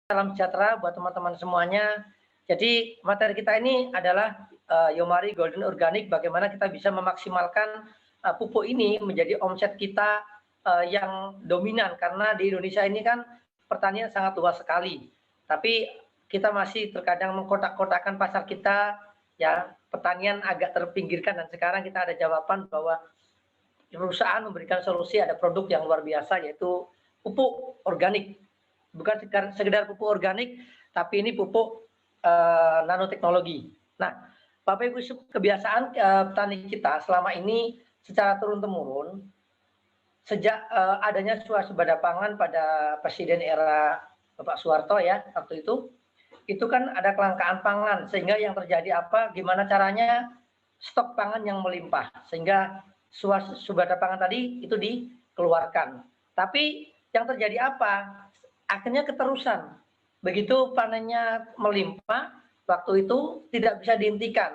Salam sejahtera buat teman-teman semuanya. Jadi materi kita ini adalah Yomari Golden Organic, bagaimana kita bisa memaksimalkan pupuk ini menjadi omset kita yang dominan, karena di Indonesia ini kan pertanian sangat luas sekali. Tapi kita masih terkadang mengkotak-kotakan pasar kita, ya pertanian agak terpinggirkan, dan sekarang kita ada jawaban bahwa perusahaan memberikan solusi, ada produk yang luar biasa yaitu pupuk organik. Bukan sekedar pupuk organik, tapi ini pupuk nanoteknologi. Nah, Bapak Ibu, kebiasaan petani kita selama ini secara turun-temurun sejak adanya swasembada pangan pada Presiden era Bapak Soeharto ya waktu itu kan ada kelangkaan pangan, sehingga yang terjadi apa? Gimana caranya stok pangan yang melimpah, sehingga swasembada pangan tadi itu dikeluarkan. Tapi yang terjadi apa? Akhirnya keterusan. Begitu panennya melimpah, waktu itu tidak bisa dihentikan.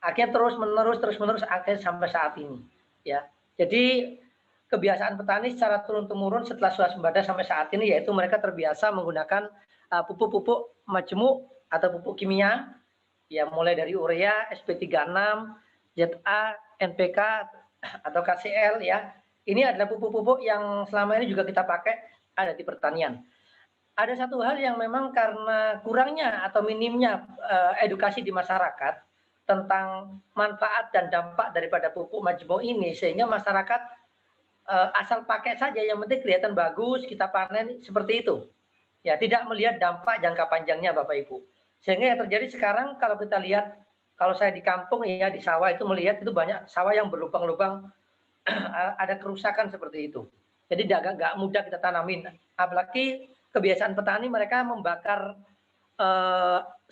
Akhirnya terus-menerus, akhirnya sampai saat ini. Ya, jadi kebiasaan petani secara turun-temurun setelah swasembada sampai saat ini, yaitu mereka terbiasa menggunakan pupuk-pupuk majemuk atau pupuk kimia, ya mulai dari urea, SP36, ZA, NPK atau KCL ya. Ini adalah pupuk-pupuk yang selama ini juga kita pakai ada di pertanian. Ada satu hal yang memang karena kurangnya atau minimnya edukasi di masyarakat tentang manfaat dan dampak daripada pupuk majemuk ini, sehingga masyarakat asal pakai saja, yang penting kelihatan bagus, kita panen seperti itu. Ya, tidak melihat dampak jangka panjangnya Bapak Ibu. Sehingga yang terjadi sekarang kalau kita lihat, kalau saya di kampung ya di sawah itu melihat itu banyak sawah yang berlubang-lubang, ada kerusakan seperti itu. Jadi agak mudah kita tanamin. Apalagi kebiasaan petani mereka membakar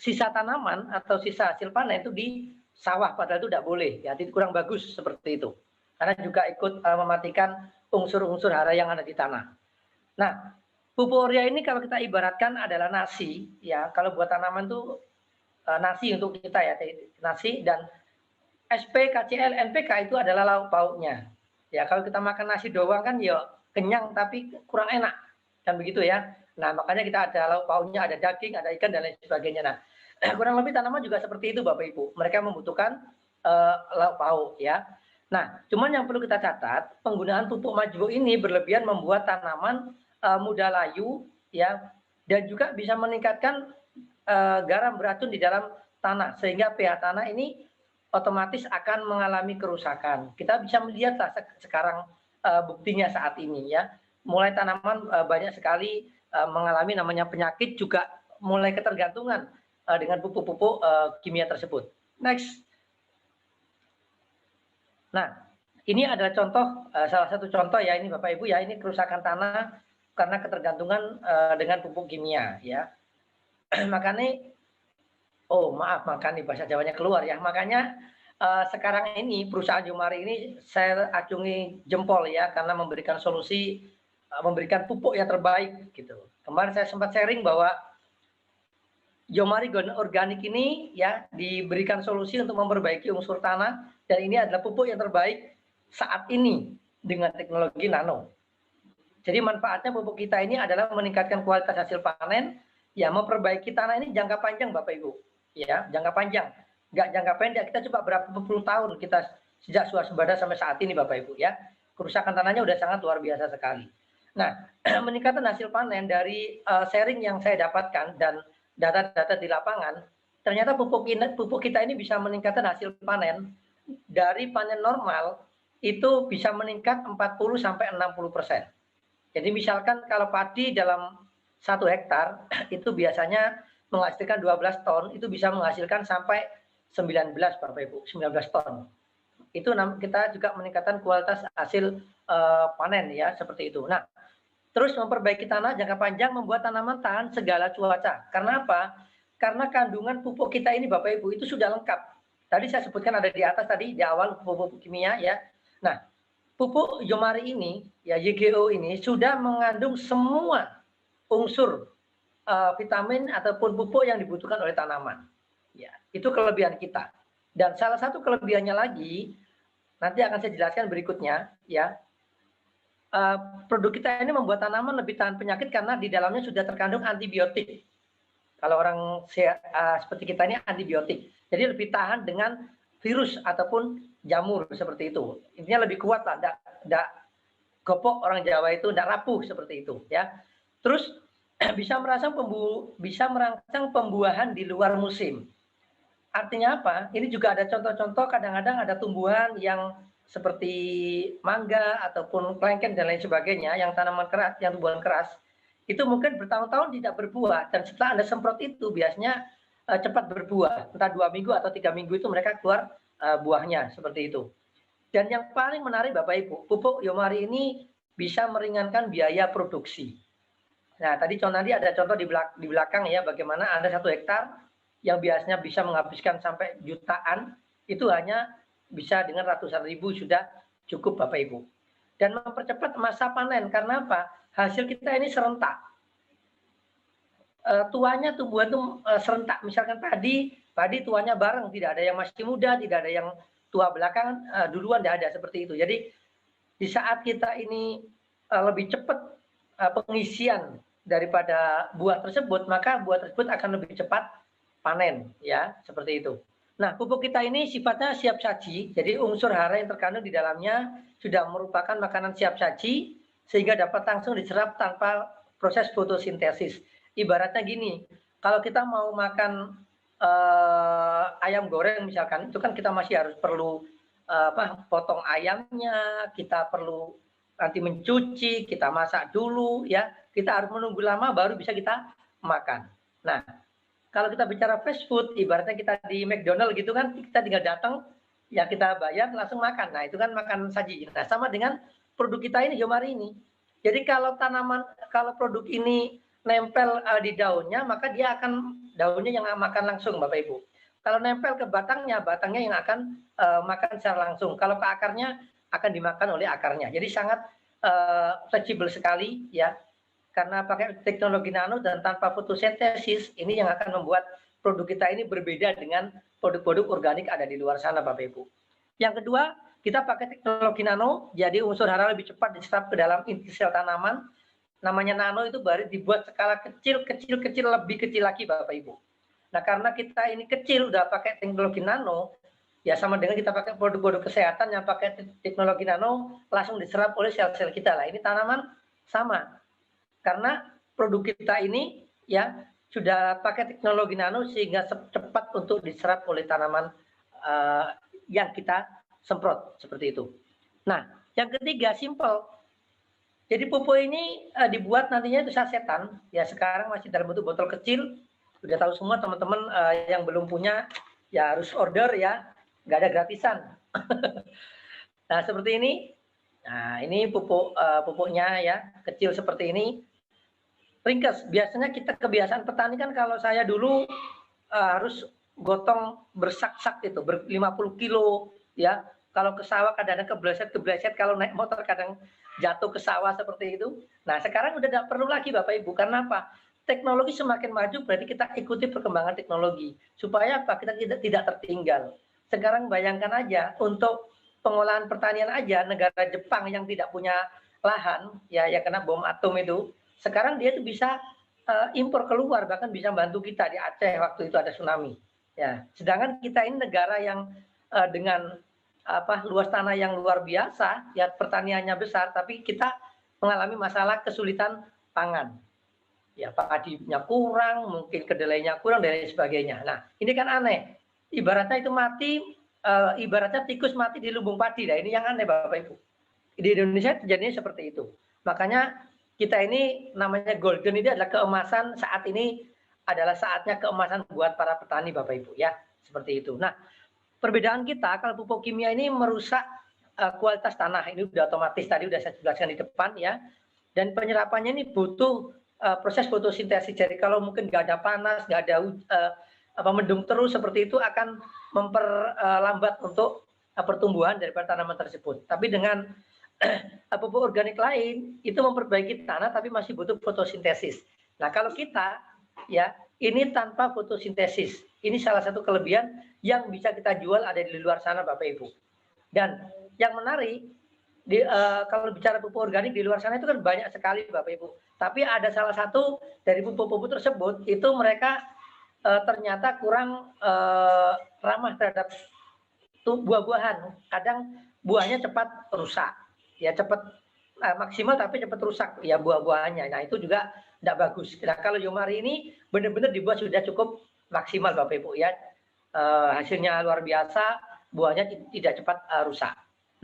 sisa tanaman atau sisa hasil panen itu di sawah, padahal itu tidak boleh, ya kurang bagus seperti itu, karena juga ikut mematikan unsur-unsur hara yang ada di tanah. Nah, pupuk urea ini kalau kita ibaratkan adalah nasi, ya kalau buat tanaman itu nasi untuk kita ya, nasi, dan SP, KCL, NPK itu adalah lauk pauknya. Ya kalau kita makan nasi doang kan ya kenyang tapi kurang enak, kan begitu ya. Nah, makanya kita ada lauk pauknya, ada daging, ada ikan, dan lain sebagainya. Nah, kurang lebih tanaman juga seperti itu Bapak Ibu. Mereka membutuhkan lauk pauk ya. Nah, cuman yang perlu kita catat, penggunaan pupuk majemuk ini berlebihan membuat tanaman mudah layu ya, dan juga bisa meningkatkan garam beracun di dalam tanah, sehingga pH tanah ini otomatis akan mengalami kerusakan. Kita bisa melihatlah sekarang buktinya saat ini ya. Mulai tanaman banyak sekali mengalami namanya penyakit, juga mulai ketergantungan dengan pupuk-pupuk kimia tersebut. Next. Nah, ini adalah contoh, salah satu contoh ya ini Bapak Ibu ya, ini kerusakan tanah karena ketergantungan dengan pupuk kimia ya. Makanya, oh maaf, makanya bahasa Jawanya keluar ya. Makanya sekarang ini perusahaan Yomari ini saya acungi jempol ya, karena memberikan solusi, memberikan pupuk yang terbaik gitu. Kemarin saya sempat sharing bahwa Yomari Golden Organic ini ya diberikan solusi untuk memperbaiki unsur tanah, dan ini adalah pupuk yang terbaik saat ini dengan teknologi nano. Jadi manfaatnya pupuk kita ini adalah meningkatkan kualitas hasil panen, ya memperbaiki tanah ini jangka panjang Bapak Ibu, ya jangka panjang, nggak jangka pendek. Kita coba berapa puluh tahun kita sejak swasembada sampai saat ini Bapak Ibu ya, kerusakan tanahnya udah sangat luar biasa sekali. Nah, meningkatkan hasil panen dari sharing yang saya dapatkan dan data-data di lapangan, ternyata pupuk kita ini bisa meningkatkan hasil panen dari panen normal itu bisa meningkat 40-60%. Jadi misalkan kalau padi dalam 1 hektar itu biasanya menghasilkan 12 ton, itu bisa menghasilkan sampai 19 Bapak Ibu, 19 ton. Itu kita juga meningkatkan kualitas hasil panen ya, seperti itu. Nah, terus memperbaiki tanah jangka panjang, membuat tanaman tahan segala cuaca. Karena apa? Karena kandungan pupuk kita ini Bapak Ibu itu sudah lengkap. Tadi saya sebutkan ada di atas tadi di awal pupuk kimia ya. Nah, pupuk Yomari ini ya, YGO ini sudah mengandung semua unsur vitamin ataupun pupuk yang dibutuhkan oleh tanaman. Ya, itu kelebihan kita. Dan salah satu kelebihannya lagi nanti akan saya jelaskan berikutnya ya. produk kita ini membuat tanaman lebih tahan penyakit karena di dalamnya sudah terkandung antibiotik. Kalau orang seperti kita ini antibiotik, jadi lebih tahan dengan virus ataupun jamur seperti itu. Intinya lebih kuat lah, tidak gopok orang Jawa itu, tidak rapuh seperti itu ya. Terus bisa merangsang pembuahan di luar musim. Artinya apa? Ini juga ada contoh-contoh, kadang-kadang ada tumbuhan yang seperti mangga ataupun kelengkeng dan lain sebagainya, yang tanaman keras, yang tumbuhan keras, itu mungkin bertahun-tahun tidak berbuah, dan setelah Anda semprot itu biasanya cepat berbuah, entah 2 minggu atau 3 minggu itu mereka keluar buahnya, seperti itu. Dan yang paling menarik Bapak Ibu, pupuk Yomari ini bisa meringankan biaya produksi. Nah, tadi ada contoh di belakang ya, bagaimana Anda 1 hektar yang biasanya bisa menghabiskan sampai jutaan, itu hanya bisa dengan ratusan ribu sudah cukup Bapak Ibu. Dan mempercepat masa panen, karena apa? Hasil kita ini serentak. Tuanya tumbuhan itu serentak, misalkan padi tuanya bareng, tidak ada yang masih muda, tidak ada yang tua belakangan, duluan tidak ada seperti itu. Jadi di saat kita ini lebih cepat pengisian daripada buah tersebut, maka buah tersebut akan lebih cepat panen, ya seperti itu. Nah, pupuk kita ini sifatnya siap saji, jadi unsur hara yang terkandung di dalamnya sudah merupakan makanan siap saji, sehingga dapat langsung diserap tanpa proses fotosintesis. Ibaratnya gini, kalau kita mau makan ayam goreng misalkan, itu kan kita masih harus perlu potong ayamnya, kita perlu nanti mencuci, kita masak dulu, ya. Kita harus menunggu lama baru bisa kita makan. Nah, kalau kita bicara fast food, ibaratnya kita di McDonald gitu kan, kita tinggal datang, ya kita bayar langsung makan. Nah, itu kan makan saji. Nah, sama dengan produk kita ini, Yomari ini. Jadi kalau produk ini nempel di daunnya, maka dia akan daunnya yang makan langsung, Bapak Ibu. Kalau nempel ke batangnya yang akan makan secara langsung. Kalau ke akarnya akan dimakan oleh akarnya. Jadi sangat fleksibel sekali, ya. Karena pakai teknologi nano dan tanpa fotosintesis, ini yang akan membuat produk kita ini berbeda dengan produk-produk organik ada di luar sana, Bapak Ibu. Yang kedua, kita pakai teknologi nano, jadi unsur hara lebih cepat diserap ke dalam inti sel tanaman. Namanya nano itu baru dibuat skala kecil, lebih kecil lagi, Bapak Ibu. Nah, karena kita ini kecil, udah pakai teknologi nano, ya sama dengan kita pakai produk-produk kesehatan yang pakai teknologi nano, langsung diserap oleh sel-sel kita. Lah, ini tanaman sama. Karena produk kita ini ya sudah pakai teknologi nano sehingga cepat untuk diserap oleh tanaman yang kita semprot seperti itu. Nah, yang ketiga simple. Jadi pupuk ini dibuat nantinya itu sasetan, ya sekarang masih dalam bentuk botol kecil. Sudah tahu semua teman-teman yang belum punya ya harus order ya, nggak ada gratisan. Nah, seperti ini. Nah, ini pupuknya ya, kecil seperti ini. Ringkas, biasanya kita kebiasaan petani kan kalau saya dulu harus gotong bersak-sak itu, 50 kilo ya. Kalau ke sawah kadang-kadang kebleset, kalau naik motor kadang jatuh ke sawah seperti itu. Nah, sekarang udah tidak perlu lagi Bapak Ibu, karena apa? Teknologi semakin maju, berarti kita ikuti perkembangan teknologi. Supaya apa? Kita tidak tertinggal. Sekarang bayangkan aja, untuk pengolahan pertanian aja, negara Jepang yang tidak punya lahan, ya kena bom atom itu, sekarang dia itu bisa impor keluar, bahkan bisa bantu kita di Aceh waktu itu ada tsunami. Ya, sedangkan kita ini negara yang dengan luas tanah yang luar biasa, ya pertaniannya besar, tapi kita mengalami masalah kesulitan pangan. Ya, padinya kurang, mungkin kedelainya kurang dan lain sebagainya. Nah, ini kan aneh. Ibaratnya itu mati, ibaratnya tikus mati di lumbung padi. Nah, ini yang aneh Bapak Ibu. Di Indonesia terjadinya seperti itu. Makanya kita ini namanya golden, ini adalah keemasan, saat ini adalah saatnya keemasan buat para petani Bapak Ibu ya, seperti itu. Nah, perbedaan kita kalau pupuk kimia ini merusak kualitas tanah, ini udah otomatis, tadi udah saya jelaskan di depan ya. Dan penyerapannya ini butuh proses fotosintesis. Jadi kalau mungkin nggak ada panas, nggak ada mendung terus seperti itu, akan memperlambat untuk pertumbuhan daripada tanaman tersebut. Tapi dengan pupuk organik lain itu memperbaiki tanah tapi masih butuh fotosintesis. Nah, kalau kita ya ini tanpa fotosintesis. Ini salah satu kelebihan yang bisa kita jual ada di luar sana Bapak Ibu. Dan yang menarik, kalau bicara pupuk organik di luar sana itu kan banyak sekali Bapak Ibu. Tapi ada salah satu dari pupuk-pupuk tersebut itu mereka ternyata kurang ramah terhadap buah-buahan. Kadang buahnya cepat rusak, ya cepat maksimal tapi cepat rusak ya buah-buahannya. Nah itu juga tidak bagus. Nah kalau Yomari ini benar-benar dibuat sudah cukup maksimal Bapak Ibu ya. Hasilnya luar biasa, buahnya tidak cepat rusak.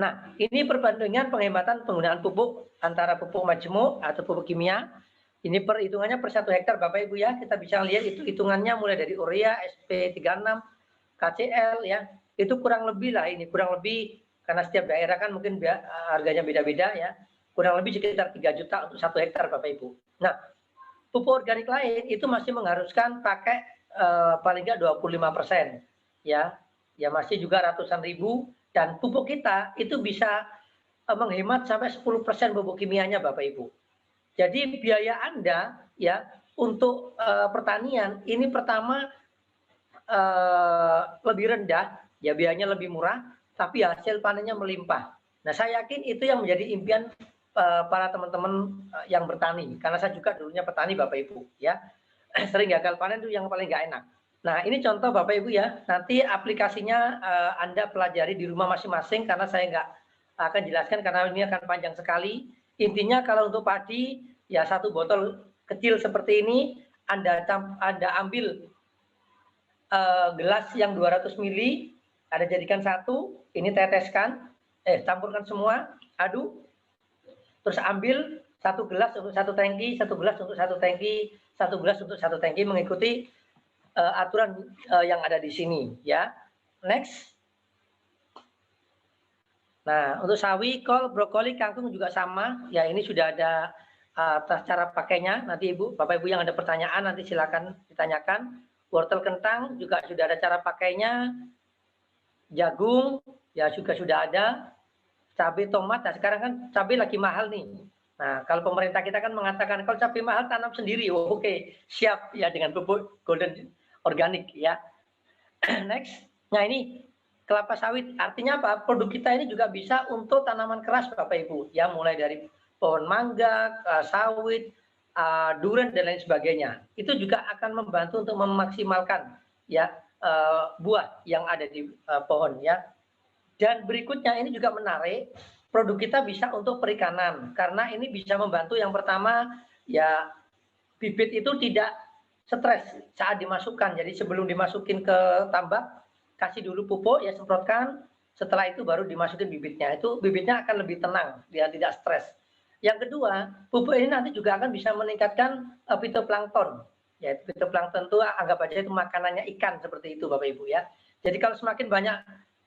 Nah ini perbandingan penghematan penggunaan pupuk antara pupuk majemuk atau pupuk kimia. Ini perhitungannya per 1 hektar Bapak Ibu ya. Kita bisa lihat itu hitungannya mulai dari urea, SP36, KCL ya. Itu kurang lebih lah ini, kurang lebih karena setiap daerah kan mungkin harganya beda-beda ya. Kurang lebih sekitar 3 juta untuk 1 hektar Bapak Ibu. Nah, pupuk organik lain itu masih mengharuskan pakai paling nggak 25% ya. Ya masih juga ratusan ribu dan pupuk kita itu bisa menghemat sampai 10% pupuk kimianya Bapak Ibu. Jadi biaya Anda ya untuk pertanian ini pertama lebih rendah, ya biayanya lebih murah, tapi hasil panennya melimpah. Nah saya yakin itu yang menjadi impian para teman-teman yang bertani, karena saya juga dulunya petani Bapak Ibu ya, sering gagal panen itu yang paling nggak enak. Nah ini contoh Bapak Ibu ya, nanti aplikasinya Anda pelajari di rumah masing-masing karena saya nggak akan jelaskan karena ini akan panjang sekali. Intinya kalau untuk padi ya 1 botol kecil seperti ini Anda ambil gelas yang 200 ml, Anda jadikan 1, ini teteskan, campurkan semua, aduk, terus ambil 1 gelas untuk 1 tangki, 1 gelas untuk 1 tangki, 1 gelas untuk 1 tangki mengikuti aturan yang ada di sini ya. Next. Nah, untuk sawi, kol, brokoli, kangkung juga sama. Ya, ini sudah ada cara pakainya. Nanti Bapak Ibu yang ada pertanyaan nanti silakan ditanyakan. Wortel kentang juga sudah ada cara pakainya. Jagung ya juga sudah ada. Cabai tomat, nah sekarang kan cabai lagi mahal nih. Nah, kalau pemerintah kita kan mengatakan kalau cabai mahal tanam sendiri. Oh, oke, siap ya dengan pupuk golden organik ya. Next. Nah, ini kelapa sawit. Artinya apa? Produk kita ini juga bisa untuk tanaman keras Bapak Ibu. Ya, mulai dari pohon mangga, sawit, durian dan lain sebagainya. Itu juga akan membantu untuk memaksimalkan ya buah yang ada di pohon ya. Dan berikutnya ini juga menarik, produk kita bisa untuk perikanan karena ini bisa membantu yang pertama ya bibit itu tidak stres saat dimasukkan. Jadi sebelum dimasukin ke tambak kasih dulu pupuk ya semprotkan, setelah itu baru dimasukin bibitnya. Itu bibitnya akan lebih tenang, dia tidak stres. Yang kedua, pupuk ini nanti juga akan bisa meningkatkan fitoplankton. Ya, fitoplankton itu anggap aja itu makanannya ikan seperti itu Bapak Ibu ya. Jadi kalau semakin banyak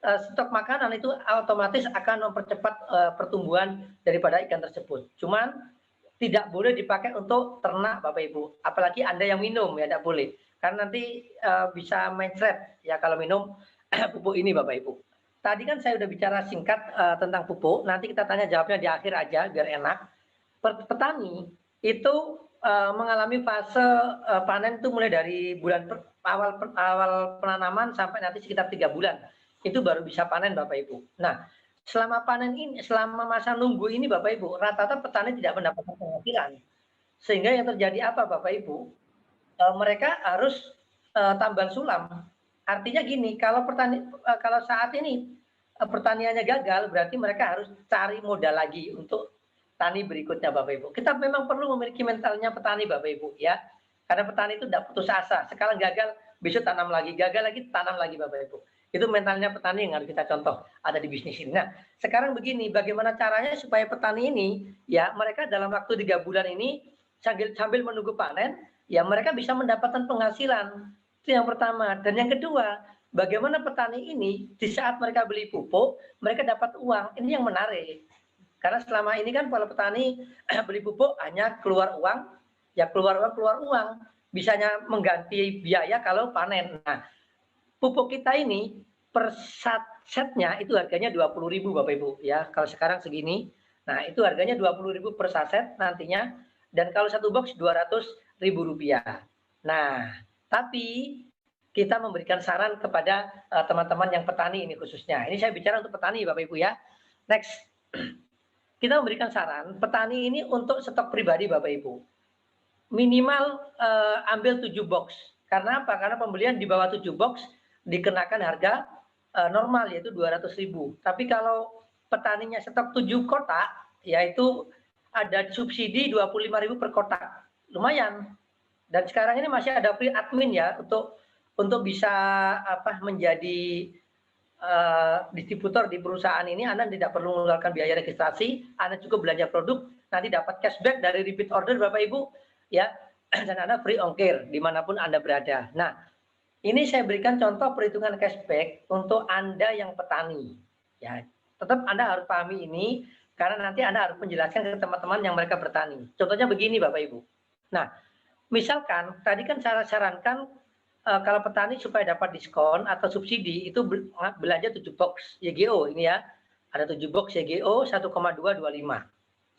stok makanan itu otomatis akan mempercepat pertumbuhan daripada ikan tersebut. Cuman tidak boleh dipakai untuk ternak Bapak Ibu. Apalagi Anda yang minum ya tidak boleh. Karena nanti bisa mencret ya kalau minum pupuk ini Bapak Ibu. Tadi kan saya sudah bicara singkat tentang pupuk. Nanti kita tanya jawabnya di akhir aja biar enak. Petani itu mengalami fase panen itu mulai dari bulan awal penanaman sampai nanti sekitar 3 bulan. Itu baru bisa panen Bapak Ibu. Nah, selama panen ini, selama masa nunggu ini Bapak Ibu, rata-rata petani tidak mendapatkan penghasilan. Sehingga yang terjadi apa Bapak Ibu? Mereka harus tambal sulam. Artinya gini, kalau kalau saat ini pertaniannya gagal, berarti mereka harus cari modal lagi untuk tani berikutnya Bapak Ibu. Kita memang perlu memiliki mentalnya petani Bapak Ibu ya. Karena petani itu tidak putus asa. Sekarang gagal, besok tanam lagi, gagal lagi, tanam lagi Bapak Ibu. Itu mentalnya petani yang harus kita contoh ada di bisnis ini. Nah, sekarang begini, bagaimana caranya supaya petani ini ya mereka dalam waktu 3 bulan ini sambil menunggu panen, ya mereka bisa mendapatkan penghasilan. Itu yang pertama. Dan yang kedua, bagaimana petani ini di saat mereka beli pupuk, mereka dapat uang. Ini yang menarik. Karena selama ini kan kalau petani beli pupuk hanya keluar uang, ya keluar uang. Bisanya mengganti biaya kalau panen. Nah, pupuk kita ini per setnya itu harganya 20.000 Bapak Ibu ya. Kalau sekarang segini. Nah, itu harganya 20.000 per saset nantinya dan kalau satu box 200.000 rupiah. Nah, tapi kita memberikan saran kepada teman-teman yang petani ini khususnya. Ini saya bicara untuk petani Bapak Ibu ya. Next. kita memberikan saran petani ini untuk stok pribadi Bapak Ibu. Minimal ambil 7 box. Karena apa? Karena pembelian di bawah 7 box dikenakan harga normal yaitu 200.000. Tapi kalau petaninya stok 7 kotak, yaitu ada subsidi 25.000 per kotak. Lumayan. Dan sekarang ini masih ada free admin ya untuk bisa menjadi distributor di perusahaan ini. Anda tidak perlu mengeluarkan biaya registrasi, Anda cukup belanja produk, nanti dapat cashback dari repeat order Bapak Ibu, ya, dan Anda free ongkir dimanapun Anda berada. Nah, ini saya berikan contoh perhitungan cashback untuk Anda yang petani. Ya, tetap Anda harus pahami ini, karena nanti Anda harus menjelaskan ke teman-teman yang mereka bertani. Contohnya begini Bapak Ibu. Nah, misalkan tadi kan saya sarankan kalau petani supaya dapat diskon atau subsidi itu belanja 7 box YGO ini ya. Ada 7 box YGO 1,225.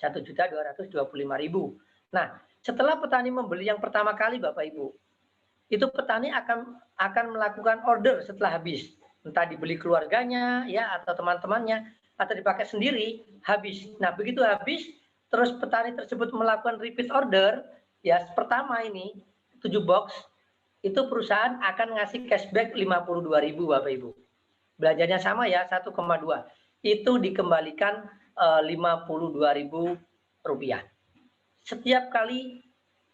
1.225.000. Nah, setelah petani membeli yang pertama kali Bapak Ibu, itu petani akan melakukan order setelah habis. Entah dibeli keluarganya ya atau teman-temannya atau dipakai sendiri habis. Nah, begitu habis terus petani tersebut melakukan repeat order ya pertama ini 7 box itu perusahaan akan ngasih cashback 52.000 Bapak Ibu. Belanjanya sama ya 1,2. Itu dikembalikan 52.000 rupiah. Setiap kali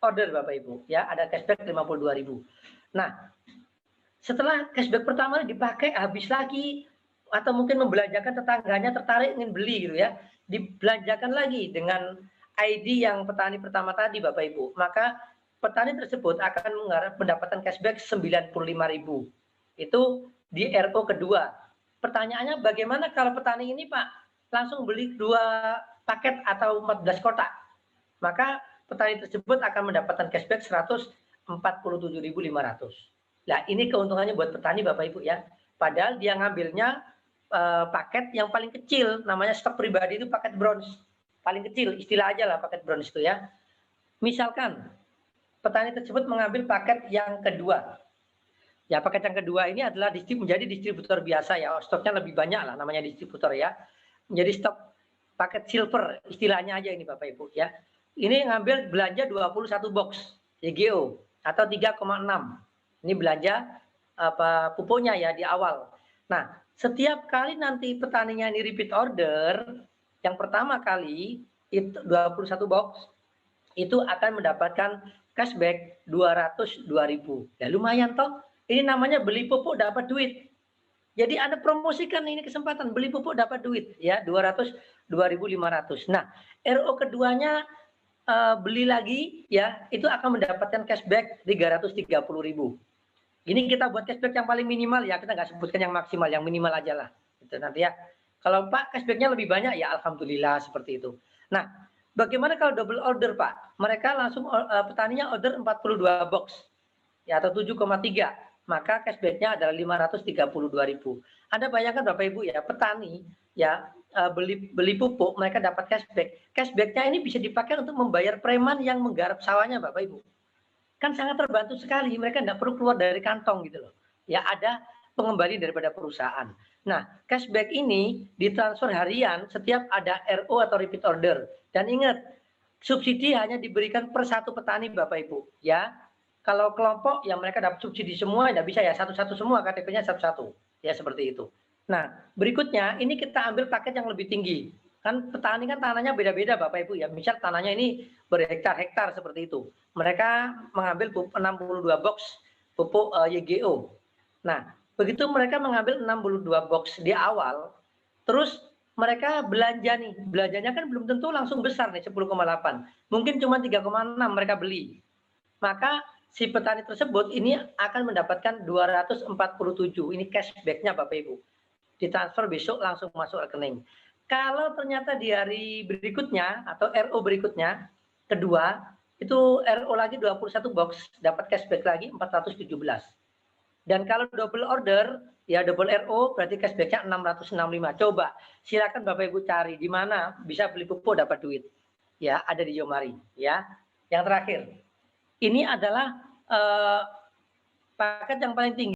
order Bapak Ibu ya ada cashback 52.000. Nah, setelah cashback pertama dipakai habis lagi atau mungkin membelanjakan tetangganya tertarik ingin beli gitu ya, dibelanjakan lagi dengan ID yang petani pertama tadi Bapak Ibu. Maka petani tersebut akan mendapatkan cashback 95.000. Itu di RO kedua. Pertanyaannya bagaimana kalau petani ini Pak langsung beli 2 paket atau 14 kotak? Maka petani tersebut akan mendapatkan cashback 147.500. Nah, ini keuntungannya buat petani Bapak Ibu ya. Padahal dia ngambilnya paket yang paling kecil, namanya stok pribadi itu paket bronze. Paling kecil, istilah aja lah paket bronze itu ya. Misalkan petani tersebut mengambil paket yang kedua. Ya, paket yang kedua ini adalah menjadi distributor biasa ya, stoknya lebih banyak lah namanya distributor ya. Menjadi stok paket silver, istilahnya aja ini Bapak Ibu ya. Ini ngambil belanja 21 box YGO atau 3,6. Ini belanja pupuknya ya di awal. Nah, setiap kali nanti petaninya ini repeat order, yang pertama kali itu 21 box itu akan mendapatkan cashback 202.000. Ya lumayan toh. Ini namanya beli pupuk dapat duit. Jadi Anda promosikan ini kesempatan beli pupuk dapat duit ya 202.500. Nah, RO keduanya beli lagi ya itu akan mendapatkan cashback 330.000. Ini kita buat cashback yang paling minimal ya, kita nggak sebutkan yang maksimal, yang minimal aja lah. Itu nanti ya. Kalau Pak cashbacknya lebih banyak ya alhamdulillah seperti itu. Nah, bagaimana kalau double order Pak? Mereka langsung petaninya order 42 box ya atau 7,3, maka cashbacknya adalah 532.000. Anda bayangkan Bapak Ibu ya, petani ya beli pupuk mereka dapat cashback. Cashbacknya ini bisa dipakai untuk membayar preman yang menggarap sawahnya Bapak Ibu. Kan sangat terbantu sekali, mereka tidak perlu keluar dari kantong gitu loh. Ya ada pengembali daripada perusahaan. Nah, cashback ini ditransfer harian setiap ada RO atau repeat order. Dan ingat, subsidi hanya diberikan per satu petani Bapak Ibu. Ya, kalau kelompok yang mereka dapat subsidi semua tidak bisa ya satu-satu semua KTP-nya satu-satu. Ya seperti itu. Nah, berikutnya ini kita ambil paket yang lebih tinggi. Kan petani kan tanahnya beda-beda Bapak Ibu ya. Misal tanahnya ini berhektar-hektar seperti itu. Mereka mengambil 62 box pupuk YGO. Nah, begitu mereka mengambil 62 box di awal, terus mereka belanja nih, belanjanya kan belum tentu langsung besar nih 10,8. Mungkin cuma 3,6 mereka beli. Maka si petani tersebut ini akan mendapatkan 247. Ini cashback-nya Bapak Ibu. Ditransfer besok langsung masuk rekening. Kalau ternyata di hari berikutnya atau RO berikutnya, kedua, itu RO lagi 21 box, dapat cashback lagi 417. Dan kalau double order, ya double RO berarti cashback-nya 665. Coba silakan Bapak Ibu cari di mana bisa beli pupuk dapat duit. Ya, ada di Yomari, ya. Yang terakhir. Ini adalah paket yang paling tinggi